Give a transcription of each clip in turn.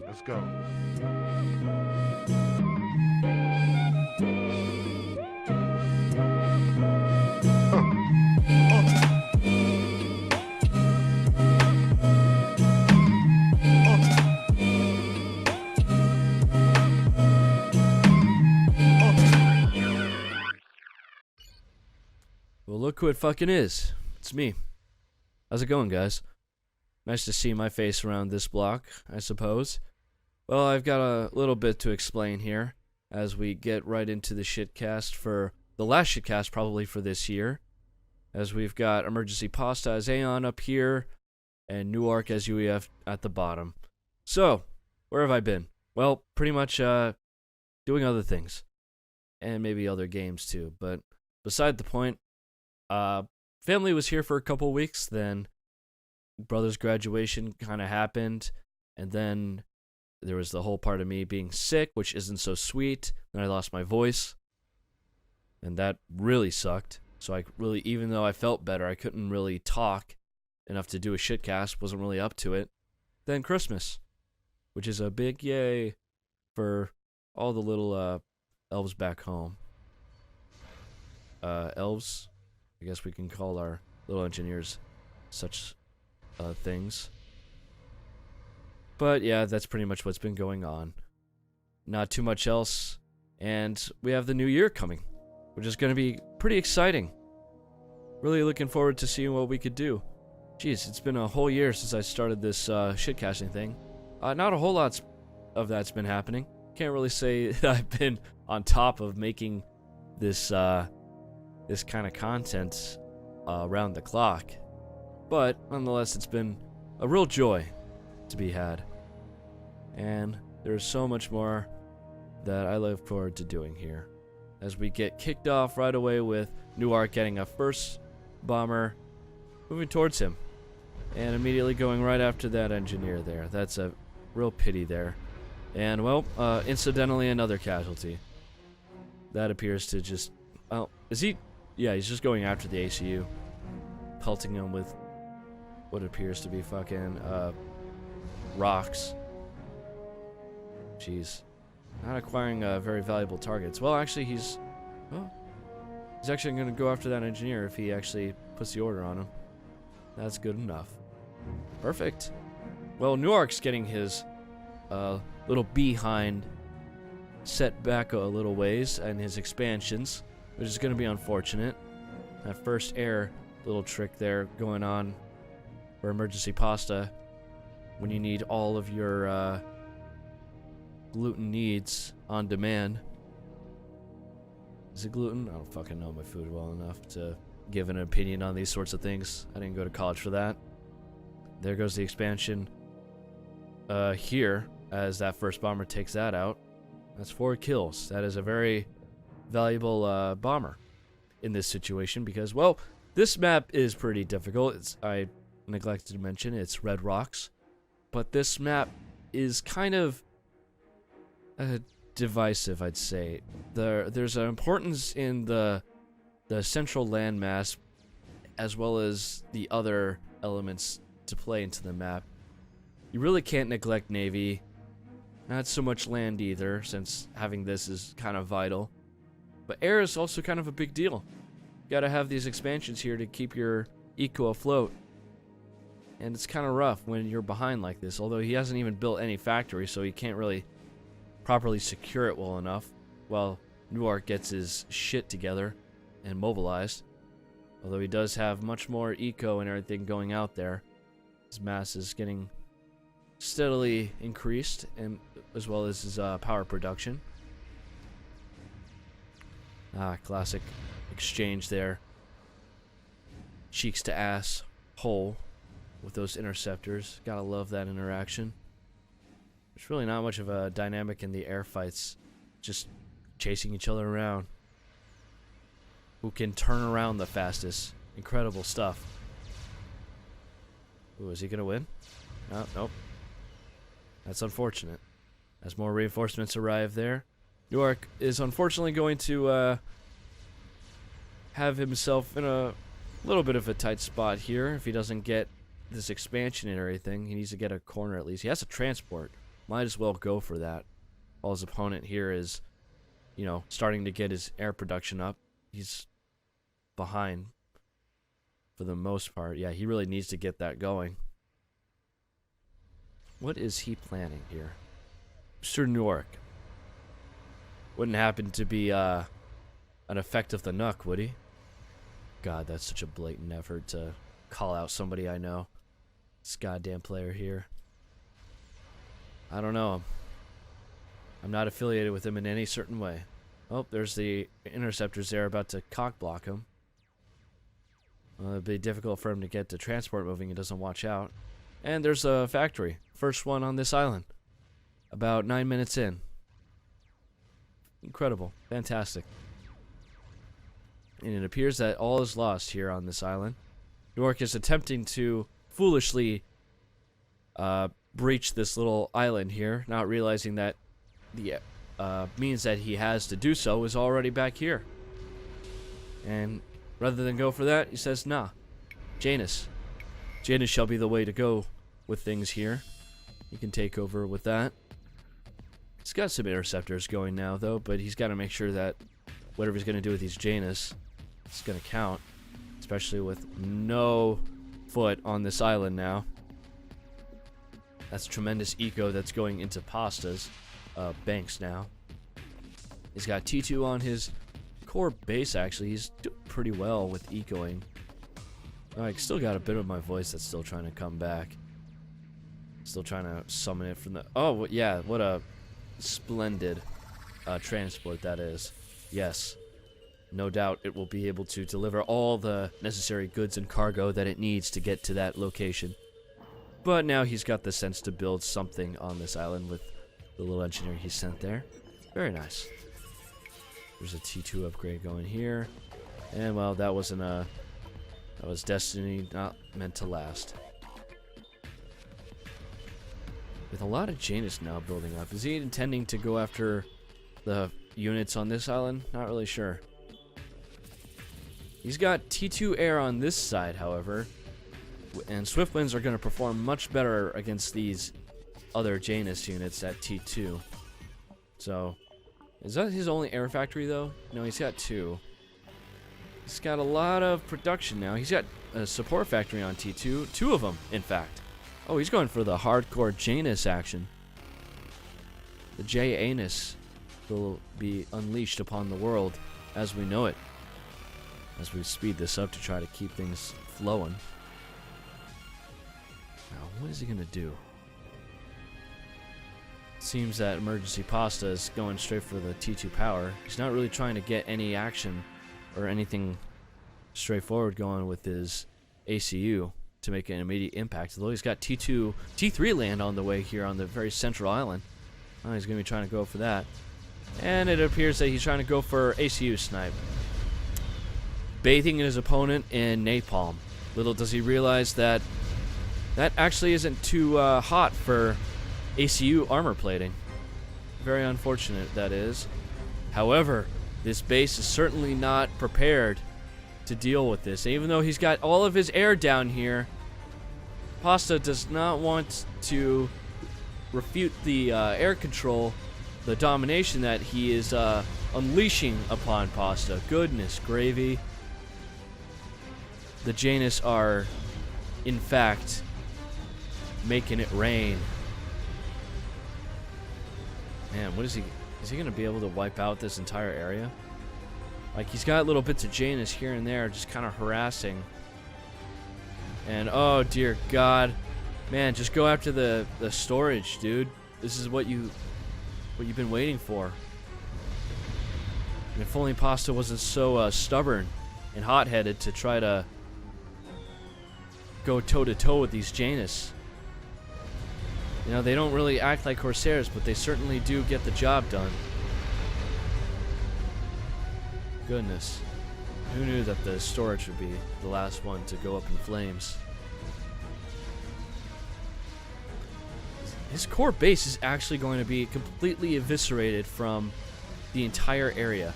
Let's go. Well, look who it fucking is. It's me. How's it going, guys? Nice to see my face around this block, I suppose. Well, I've got a little bit to explain here as we get right into the shitcast for the last shitcast probably for this year. As we've got EmergencyPasta as Aeon up here and Nuark as UEF at the bottom. So, where have I been? Well, pretty much doing other things. And maybe other games too. But beside the point, family was here for a couple weeks, then brother's graduation kind of happened, and then there was the whole part of me being sick, which isn't so sweet. Then I lost my voice, and that really sucked. So I really, even though I felt better, I couldn't really talk enough to do a shitcast, wasn't really up to it. Then Christmas, which is a big yay for all the little elves back home. Elves, I guess we can call our little engineers such things. But yeah, that's pretty much what's been going on. Not too much else. And we have the new year coming, which is going to be pretty exciting. Really looking forward to seeing what we could do. Jeez, it's been a whole year since I started this shitcasting thing. Not a whole lot of that's been happening. Can't really say that I've been on top of making this this kind of content around the clock. But nonetheless, it's been a real joy to be had. And there's so much more that I look forward to doing here. As we get kicked off right away with Nuark getting a first bomber, moving towards him. And immediately going right after that engineer there. That's a real pity there. And, well, incidentally, another casualty. That appears to just... Well, is he... Yeah, he's just going after the ACU. Pelting him with what appears to be fucking, rocks. Jeez. Not acquiring very valuable targets. Well, actually, he's actually going to go after that engineer if he actually puts the order on him. That's good enough. Perfect. Well, Nuark's getting his little behind set back a little ways and his expansions, which is going to be unfortunate. That first air little trick there going on for EmergencyPasta when you need all of your gluten needs on demand. Is it gluten? I don't fucking know my food well enough to give an opinion on these sorts of things. I didn't go to college for that. There goes the expansion here as that first bomber takes that out. That's 4 kills. That is a very valuable bomber in this situation because, well, this map is pretty difficult. I neglected to mention it's red rocks, but this map is kind of divisive, I'd say. There's an importance in the central landmass as well as the other elements to play into the map. You really can't neglect Navy. Not so much land either, since having this is kind of vital. But air is also kind of a big deal. You gotta have these expansions here to keep your eco afloat. And it's kind of rough when you're behind like this, although he hasn't even built any factory, so he can't really properly secure it well enough while Nuark gets his shit together and mobilized. Although he does have much more eco and everything going out there. His mass is getting steadily increased, and as well as his power production. Classic exchange there. Cheeks to ass hole with those interceptors. Gotta love that interaction. There's really not much of a dynamic in the air fights. Just chasing each other around. Who can turn around the fastest. Incredible stuff. Ooh, is he gonna win? No, nope. That's unfortunate. As more reinforcements arrive there, Nuark is unfortunately going to have himself in a little bit of a tight spot here if he doesn't get this expansion and everything, he needs to get a corner at least. He has a transport. Might as well go for that. While his opponent here is, you know, starting to get his air production up. He's behind for the most part. Yeah, he really needs to get that going. What is he planning here? Mr. Nuark. Wouldn't happen to be an effect of the Nuck, would he? God, that's such a blatant effort to call out somebody I know. This goddamn player here. I don't know him. I'm not affiliated with him in any certain way. Oh, there's the interceptors there about to cock block him. It'd be difficult for him to get the transport moving. He doesn't watch out. And there's a factory. First one on this island. About 9 minutes in. Incredible. Fantastic. And it appears that all is lost here on this island. Nuark is attempting to foolishly breach this little island here, not realizing that the means that he has to do so is already back here. And rather than go for that, he says, nah, Janus. Janus shall be the way to go with things here. He can take over with that. He's got some interceptors going now, though, but he's got to make sure that whatever he's going to do with these Janus is going to count, especially with no foot on this island now. That's tremendous eco that's going into Pasta's banks now. He's got T2 on his core base, actually. He's doing pretty well with ecoing. I still got a bit of my voice that's still trying to come back. Still trying to summon it from the... Oh, yeah, what a splendid transport that is. Yes. No doubt it will be able to deliver all the necessary goods and cargo that it needs to get to that location. But now he's got the sense to build something on this island with the little engineer he sent there. Very nice. There's a T2 upgrade going here. And, well, that wasn't a... That was destiny not meant to last. With a lot of Janus now building up. Is he intending to go after the units on this island? Not really sure. He's got T2 air on this side, however. And Swiftwinds are going to perform much better against these other Janus units at T2. So, is that his only air factory, though? No, he's got two. He's got a lot of production now. He's got a support factory on T2. Two of them, in fact. Oh, he's going for the hardcore Janus action. The J-Anus will be unleashed upon the world as we know it. As we speed this up to try to keep things flowing. Now, what is he going to do? It seems that EmergencyPasta is going straight for the T2 power. He's not really trying to get any action or anything straightforward going with his ACU to make an immediate impact. Although he's got T3 land on the way here on the very central island. Oh, he's going to be trying to go for that. And it appears that he's trying to go for ACU snipe. Bathing his opponent in napalm. Little does he realize that that actually isn't too hot for ACU armor plating. Very unfortunate, that is. However, this base is certainly not prepared to deal with this. Even though he's got all of his air down here, Pasta does not want to refute the air control, the domination that he is unleashing upon Pasta. Goodness gravy. The Janus are, in fact, making it rain. Man, what is he... Is he going to be able to wipe out this entire area? Like, he's got little bits of Janus here and there, just kind of harassing. And, oh, dear God. Man, just go after the storage, dude. This is what you've been waiting for. And if only Pasta wasn't so stubborn and hot-headed to try to go toe-to-toe with these Janus. You know, they don't really act like Corsairs, but they certainly do get the job done. Goodness. Who knew that the storage would be the last one to go up in flames? His core base is actually going to be completely eviscerated from the entire area.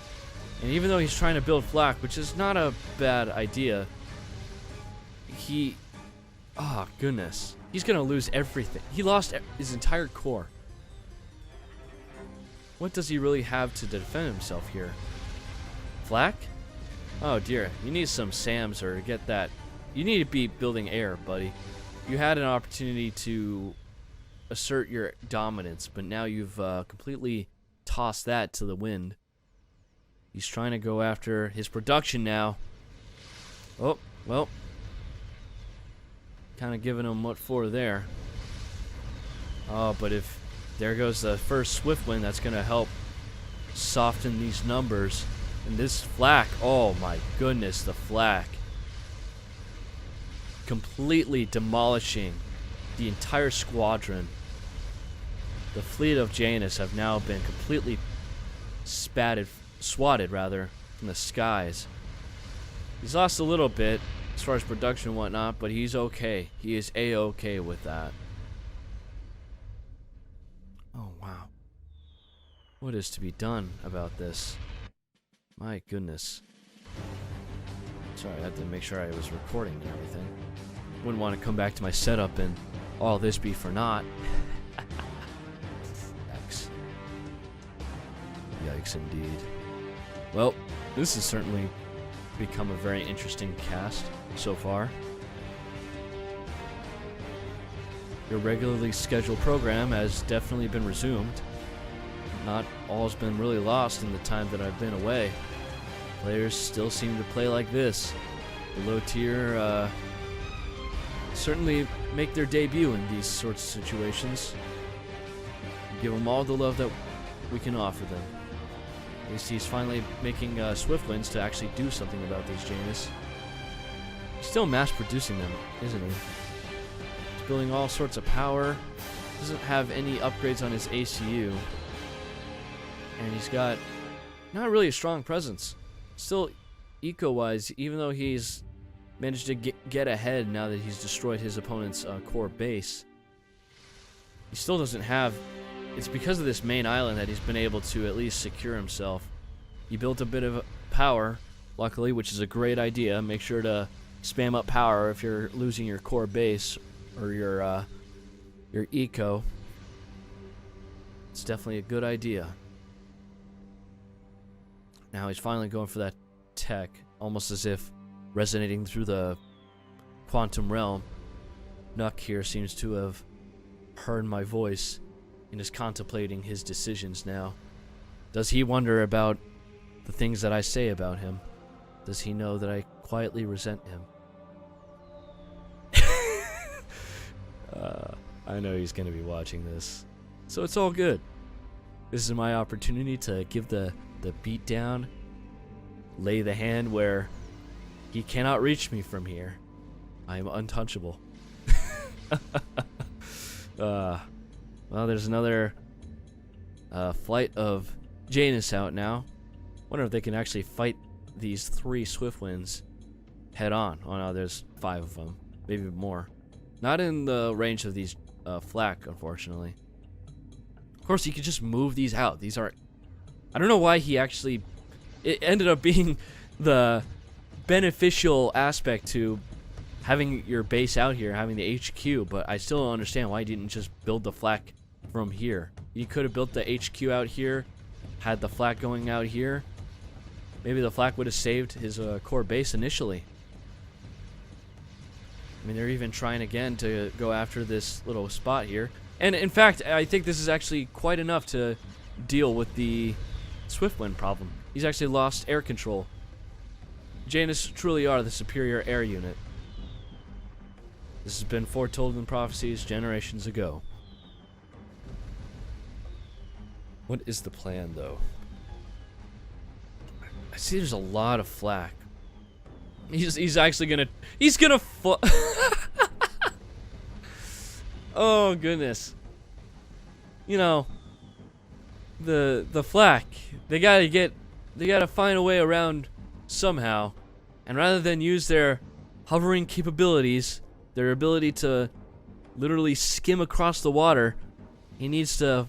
And even though he's trying to build flak, which is not a bad idea, he Oh, goodness. He's gonna lose everything. He lost his entire core. What does he really have to defend himself here? Flak? Oh dear, you need some SAMs or get that. You need to be building air, buddy. You had an opportunity to assert your dominance, but now you've completely tossed that to the wind. He's trying to go after his production now. Oh, well. Kind of giving him what for there. Oh, but if there goes the first swift wind, that's going to help soften these numbers. And this flak, oh my goodness, the flak. Completely demolishing the entire squadron. The fleet of Janus have now been completely swatted from the skies. He's lost a little bit as far as production and whatnot, but he's okay. He is A-okay with that. Oh, wow. What is to be done about this? My goodness. Sorry, I had to make sure I was recording and everything. Wouldn't want to come back to my setup and all this be for naught. Yikes. Yikes indeed. Well, this has certainly become a very interesting cast so far. Your regularly scheduled program has definitely been resumed. Not all's been really lost in the time that I've been away. Players still seem to play like this. The low tier certainly make their debut in these sorts of situations. Give them all the love that we can offer them. At least he's finally making swift winds to actually do something about these Janus. He's still mass producing them, isn't he? He's building all sorts of power. Doesn't have any upgrades on his ACU. And he's got not really a strong presence. Still, eco-wise, even though he's managed to get ahead now that he's destroyed his opponent's core base, he still doesn't have... It's because of this main island that he's been able to at least secure himself. He built a bit of power, luckily, which is a great idea. Make sure to spam up power if you're losing your core base or your eco. It's definitely a good idea. Now he's finally going for that tech, almost as if resonating through the quantum realm. Nuark here seems to have heard my voice and is contemplating his decisions now. Does he wonder about the things that I say about him? Does he know that I quietly resent him? I know he's going to be watching this, so it's all good. This is my opportunity to give the beat down, lay the hand where he cannot reach me from here. I am untouchable. Well, there's another flight of Janus out now. Wonder if they can actually fight these 3 swift winds head on. Oh no, there's 5 of them, maybe more. Not in the range of these flak, unfortunately. Of course, you could just move these out. These are... I don't know why he actually... It ended up being the beneficial aspect to having your base out here, having the HQ, but I still don't understand why he didn't just build the flak from here. He could have built the HQ out here, had the flak going out here. Maybe the flak would have saved his core base initially. I mean, they're even trying again to go after this little spot here. And in fact, I think this is actually quite enough to deal with the Swiftwind problem. He's actually lost air control. Janus truly are the superior air unit. This has been foretold in prophecies generations ago. What is the plan, though? I see there's a lot of flak. He's actually gonna... He's gonna Oh, goodness. You know, the flak, they gotta find a way around somehow. And rather than use their hovering capabilities, their ability to literally skim across the water, he needs to,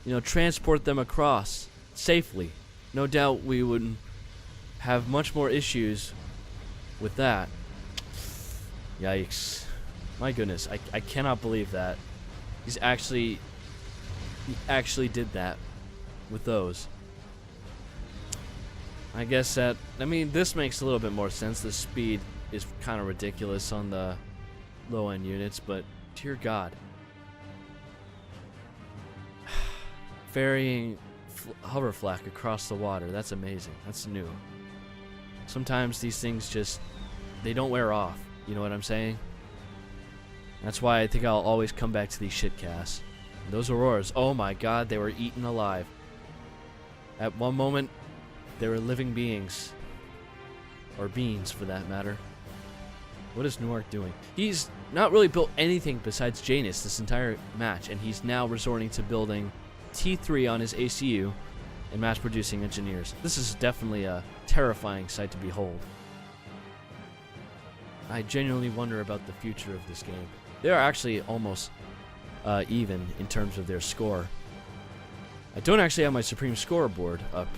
you know, transport them across safely. No doubt we would have much more issues with that. Yikes. My goodness, I cannot believe that. He actually did that with those. I guess that, I mean, this makes a little bit more sense. The speed is kind of ridiculous on the low-end units, but dear God. Ferrying hover flak across the water, that's amazing. That's new. Sometimes these things just, they don't wear off. You know what I'm saying? That's why I think I'll always come back to these shitcasts. Those auroras, oh my God, they were eaten alive. At one moment, they were living beings. Or beings, for that matter. What is Nuark doing? He's not really built anything besides Janus this entire match, and he's now resorting to building T3 on his ACU and mass-producing engineers. This is definitely a terrifying sight to behold. I genuinely wonder about the future of this game. They are actually almost even in terms of their score. I don't actually have my Supreme Scoreboard up.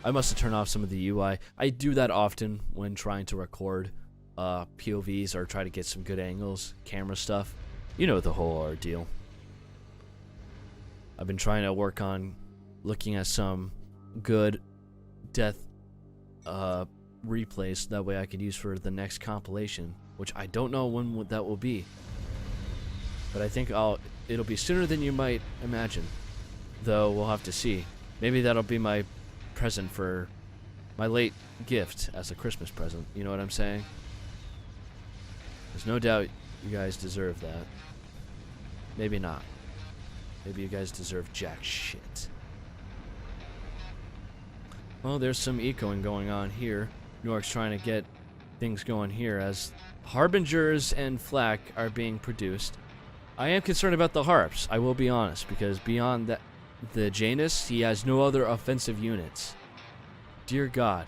I must have turned off some of the UI. I do that often when trying to record POVs or try to get some good angles, camera stuff. You know the whole ordeal. I've been trying to work on looking at some good death replays, that way I could use for the next compilation, which I don't know when that will be. But I think it'll be sooner than you might imagine. Though we'll have to see. Maybe that'll be my present for my late gift as a Christmas present. You know what I'm saying? There's no doubt you guys deserve that. Maybe not. Maybe you guys deserve jack shit. Well, there's some ecoing going on here. Nuark's trying to get things going here as Harbingers and Flak are being produced. I am concerned about the Harps, I will be honest, because beyond that, the Janus, he has no other offensive units. Dear God.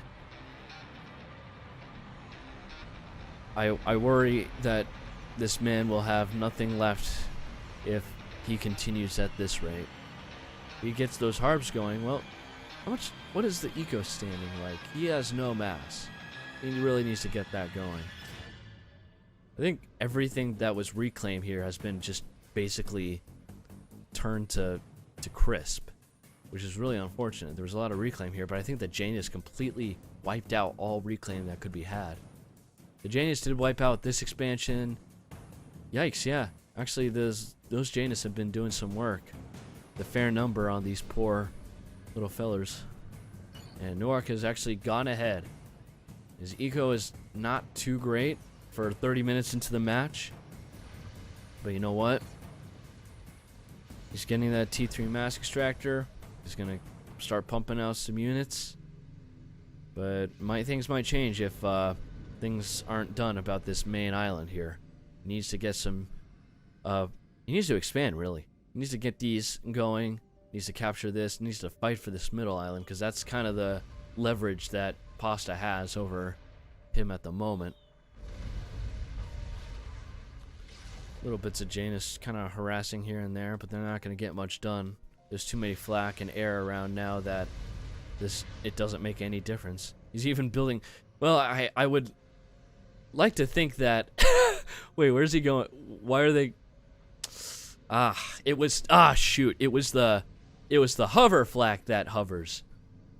I worry that this man will have nothing left if he continues at this rate. If he gets those Harps going, well, what is the eco standing like? He has no mass. He really needs to get that going. I think everything that was reclaimed here has been just basically turned to crisp, which is really unfortunate. There was a lot of reclaim here, but I think the Janus completely wiped out all reclaim that could be had. The Janus did wipe out this expansion. Yikes, yeah. Actually, those Janus have been doing some work. The fair number on these poor little fellers. And Nuark has actually gone ahead. His eco is not too great for 30 minutes into the match. But you know what? He's getting that T3 mass extractor. He's going to start pumping out some units. But things might change if things aren't done about this main island here. He needs to get some... he needs to expand, really. He needs to get these going. He needs to capture this. He needs to fight for this middle island, because that's kind of the leverage that Pasta has over him at the moment. Little bits of Janus kind of harassing here and there, but they're not going to get much done. There's too many flak and air around now that it doesn't make any difference. He's even building... Well, I would like to think that... Wait, where's he going? Why are they... shoot. It was the hover flak that hovers.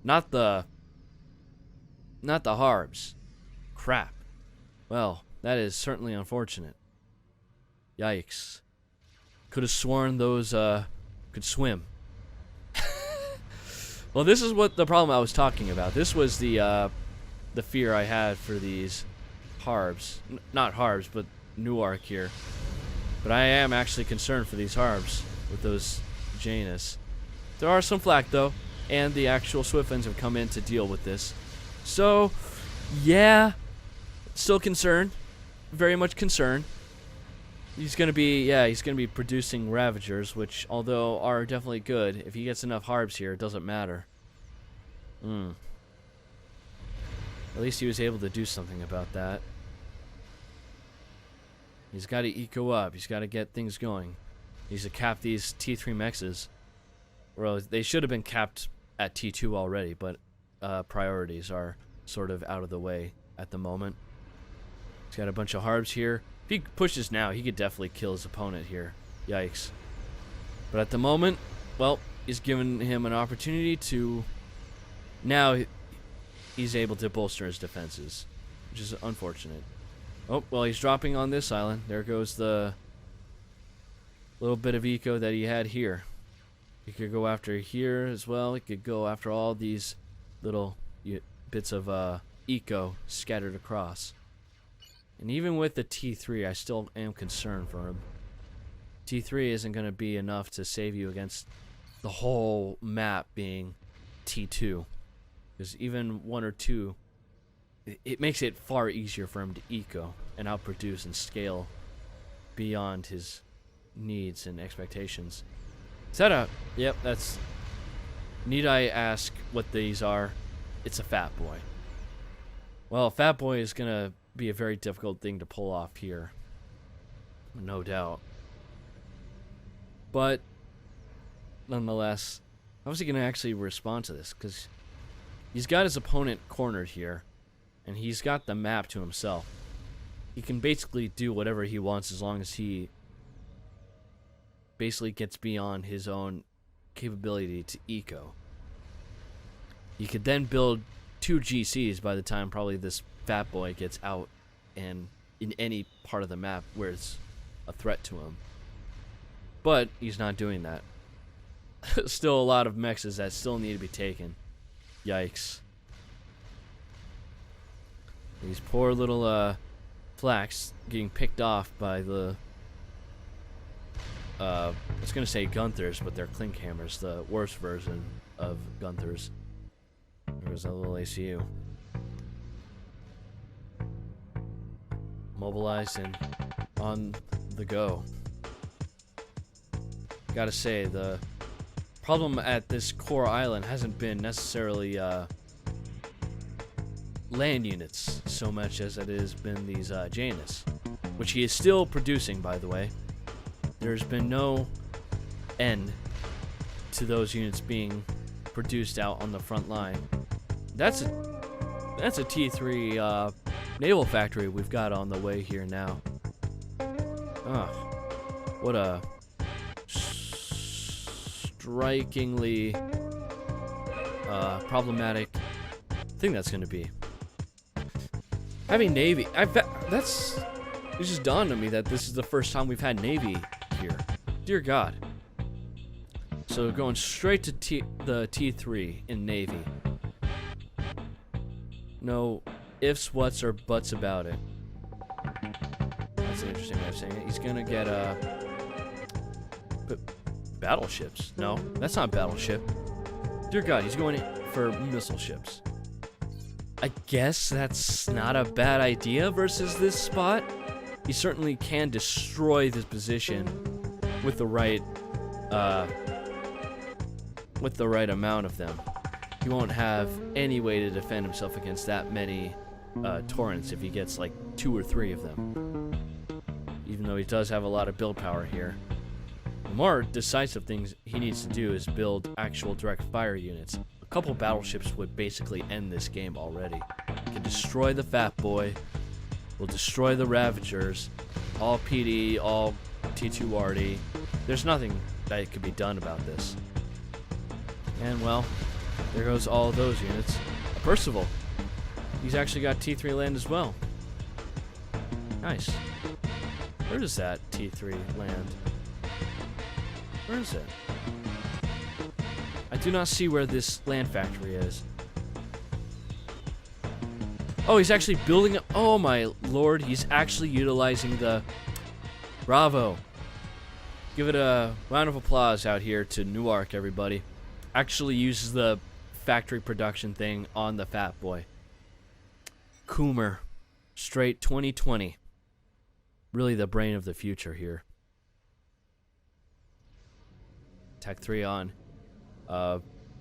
Not the harbs. Crap. Well, that is certainly unfortunate. Yikes. Could have sworn those could swim. Well, this is what the problem I was talking about. This was the fear I had for these harbs. Not harbs, but Nuark here. But I am actually concerned for these harbs with those Janus. There are some flak though, and the actual Swiftens have come in to deal with this. So, yeah, still concerned. Very much concerned. He's gonna be producing Ravagers, which, although are definitely good, if he gets enough harbs here, it doesn't matter. At least he was able to do something about that. He's got to eco up. He's got to get things going. He needs to cap these T3 mexes. Well, they should have been capped at T2 already, but priorities are sort of out of the way at the moment. He's got a bunch of harbs here. If he pushes now, he could definitely kill his opponent here. Yikes. But at the moment, well, he's given him an opportunity to... Now he's able to bolster his defenses, which is unfortunate. Oh, well, he's dropping on this island. There goes the little bit of eco that he had here. He could go after here as well. He could go after all these little bits of eco scattered across. And even with the T3, I still am concerned for him. T3 isn't going to be enough to save you against the whole map being T2. Because even 1 or 2, it makes it far easier for him to eco and outproduce and scale beyond his needs and expectations. Is that a... Yep, that's... Need I ask what these are? It's a Fat Boy. Well, a Fat Boy is going to be a very difficult thing to pull off here. No doubt. But, nonetheless, how is he going to actually respond to this? Because he's got his opponent cornered here, and he's got the map to himself. He can basically do whatever he wants as long as he basically gets beyond his own capability to eco. He could then build 2 GCs by the time probably this Fat Boy gets out and in any part of the map where it's a threat to him. But he's not doing that. Still a lot of mexes that still need to be taken. Yikes. These poor little flax getting picked off by the I was gonna say Gunthers, but they're Clink Hammers, the worst version of Gunthers. There's a little ACU. Mobilized and on the go. Gotta say, the problem at this core island hasn't been necessarily land units so much as it has been these Janus, which he is still producing, by the way. There's been no end to those units being produced out on the front line. That's a T3 naval factory we've got on the way here now. What a strikingly problematic thing that's going to be. Having Navy, it just dawned on me that this is the first time we've had Navy here. Dear God. So going straight to the T3 in Navy. No ifs, whats, or buts about it. That's an interesting way of saying it. He's gonna get battleships. No, that's not battleship. Dear God, he's going for missile ships. I guess that's not a bad idea versus this spot. He certainly can destroy this position with the right amount of them. He won't have any way to defend himself against that many torrents if he gets like 2 or 3 of them. Even though he does have a lot of build power here. The more decisive things he needs to do is build actual direct fire units. A couple battleships would basically end this game already. He can destroy the Fat Boy, will destroy the Ravagers, all PD, all T2RD. There's nothing that could be done about this. And well, there goes all of those units. Percival. He's actually got T3 land as well. Nice. Where does that T3 land? Where is it? I do not see where this land factory is. Oh, he's actually building it. Oh my lord, he's actually utilizing the... Bravo. Give it a round of applause out here to Nuark, everybody. Actually uses the factory production thing on the Fat Boy. Coomer. Straight 2020. Really the brain of the future here. Tech 3 on.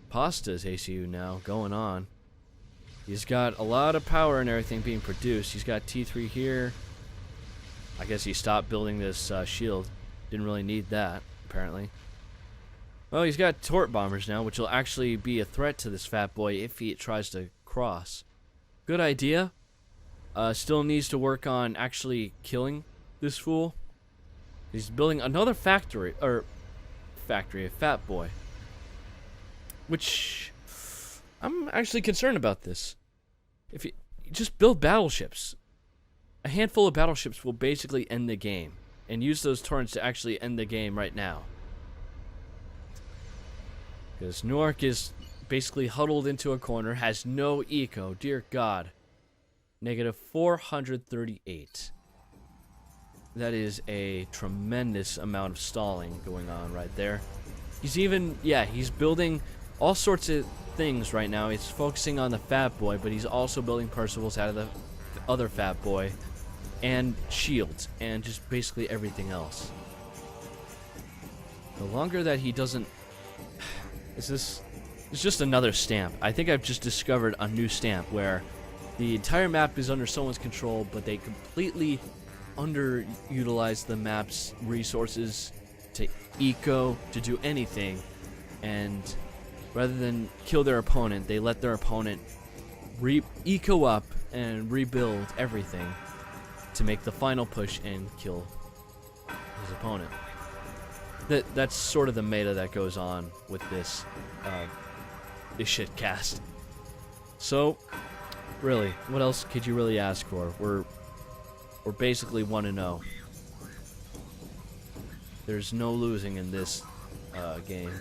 Pasta's ACU now going on. He's got a lot of power and everything being produced. He's got T3 here. I guess he stopped building this shield. Didn't really need that, apparently. Well, he's got torp bombers now, which will actually be a threat to this Fat Boy if he tries to cross. Good idea. Still needs to work on actually killing this fool. He's building another factory, a Fat Boy. Which, I'm actually concerned about this. If you just build battleships, a handful of battleships will basically end the game. And use those torrents to actually end the game right now. Because Nuark is basically huddled into a corner, has no eco. Dear God. Negative 438. That is a tremendous amount of stalling going on right there. He's even, yeah, he's building all sorts of things right now. He's focusing on the Fat Boy, but he's also building Percival's out of the other Fat Boy. And shields, and just basically everything else. The longer that he doesn't... It's just another stamp. I think I've just discovered a new stamp where the entire map is under someone's control, but they completely underutilize the map's resources to eco, to do anything. And rather than kill their opponent, they let their opponent eco up and rebuild everything to make the final push and kill his opponent. That's sort of the meta that goes on with this shitcast. So, really, what else could you really ask for? We're basically 1-0. There's no losing in this game.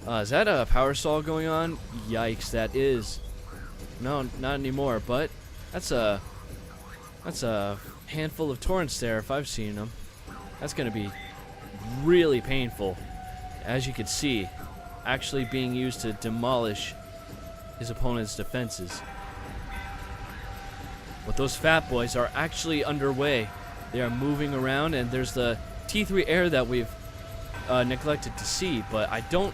Is that a power saw going on? Yikes, that is. No, not anymore, but that's a handful of torrents there if I've seen them. That's going to be really painful. As you can see, actually being used to demolish his opponent's defenses. But those Fat Boys are actually underway. They are moving around, and there's the T3 air that we've neglected to see, but I don't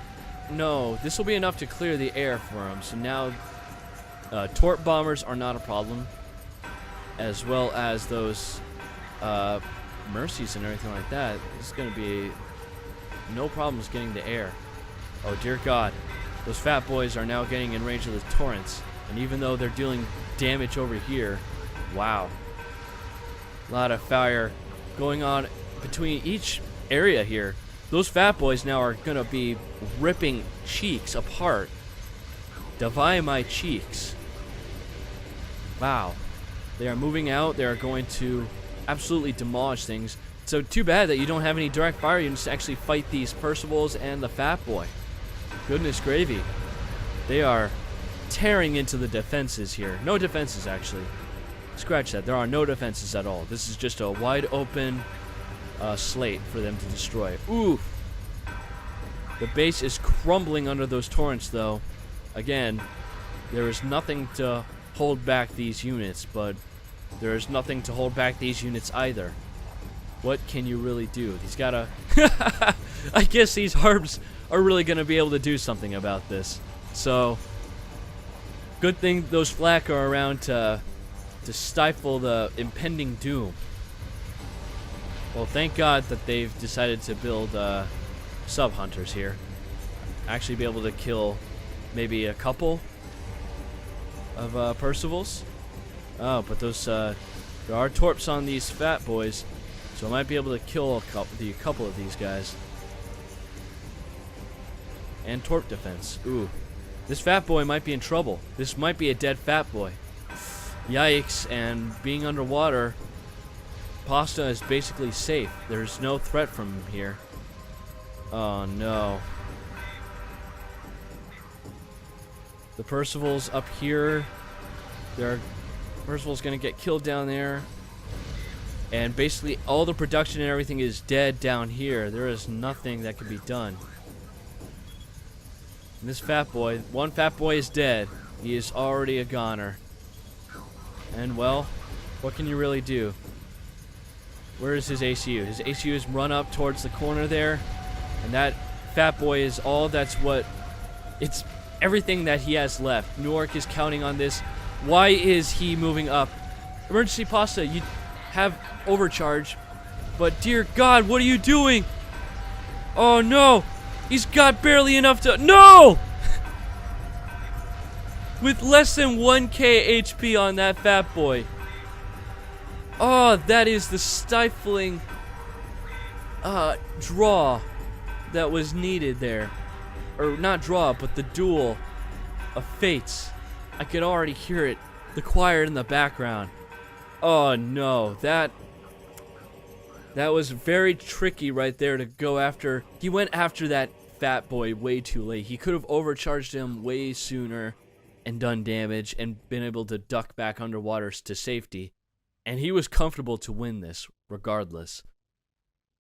know. This will be enough to clear the air for them. So now torp bombers are not a problem, as well as those mercies and everything like that. It's going to be no problems getting to air. Oh dear God, those Fat Boys are now getting in range of the torrents, and even though they're dealing damage over here, wow, a lot of fire going on between each area here. Those Fat Boys now are going to be ripping cheeks apart. Divide my cheeks. Wow. They are moving out. They are going to absolutely demolish things. So too bad that you don't have any direct fire units to actually fight these Percivals and the Fat Boy. Goodness gravy. They are tearing into the defenses here. No defenses, actually. Scratch that. There are no defenses at all. This is just a wide open slate for them to destroy. Ooh. The base is crumbling under those torrents, though. Again, there is nothing to hold back these units, but there is nothing to hold back these units either. What can you really do? He's gotta... I guess these harbs are really gonna be able to do something about this. So, good thing those flak are around to stifle the impending doom. Well, thank God that they've decided to build sub-hunters here. Actually be able to kill maybe a couple of Percivals. Oh, but those there are torps on these Fat Boys, so I might be able to kill a couple of these guys. And torp defense. Ooh, this Fat Boy might be in trouble. This might be a dead Fat Boy. Yikes! And being underwater, Pasta is basically safe. There's no threat from here. Oh no. The Percival's up here. Percival's gonna get killed down there. And basically all the production and everything is dead down here. There is nothing that can be done. And this Fat Boy, one Fat Boy is dead. He is already a goner. And well, what can you really do? Where is his ACU? His ACU is run up towards the corner there. And that Fat Boy is all that's what... It's everything that he has left. Nuark is counting on this. Why is he moving up? EmergencyPasta, you have overcharge. But dear God, what are you doing? Oh no! He's got barely enough to... No! With less than 1k HP on that Fat Boy. Oh, that is the stifling draw that was needed there. Or not draw, but the duel of fates. I could already hear it, the choir in the background. Oh no, that was very tricky right there to go after. He went after that fat boy way too late. He could have overcharged him way sooner and done damage and been able to duck back underwater to safety. And he was comfortable to win this regardless.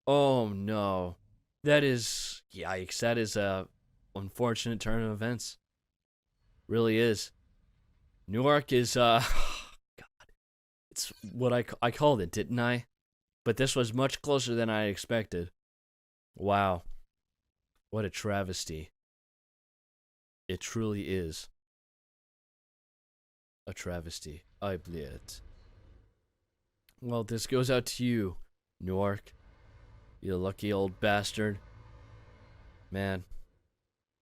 Oh no. That is, yikes, that is a unfortunate turn of events. Really is. Nuark is, God. It's what I called it, didn't I? But this was much closer than I expected. Wow. What a travesty. It truly is a travesty. I bleed. Well, this goes out to you, Nuark. You lucky old bastard. Man.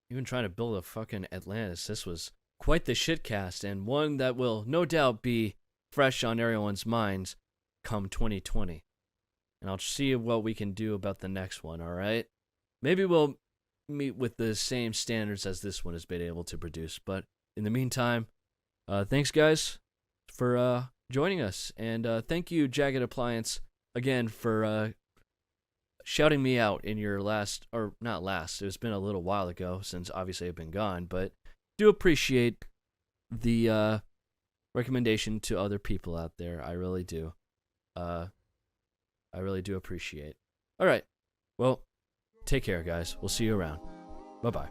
Even trying to build a fucking Atlantis, this was quite the shitcast, and one that will no doubt be fresh on everyone's minds come 2020. And I'll see what we can do about the next one, alright? Maybe we'll meet with the same standards as this one has been able to produce, but in the meantime, thanks guys for joining us, and thank you, Jagged Appliance, again for shouting me out in your last, or not last, it's been a little while ago since obviously I've been gone, but do appreciate the recommendation to other people out there. I really do. I really do appreciate. All right. Well, take care, guys. We'll see you around. Bye-bye.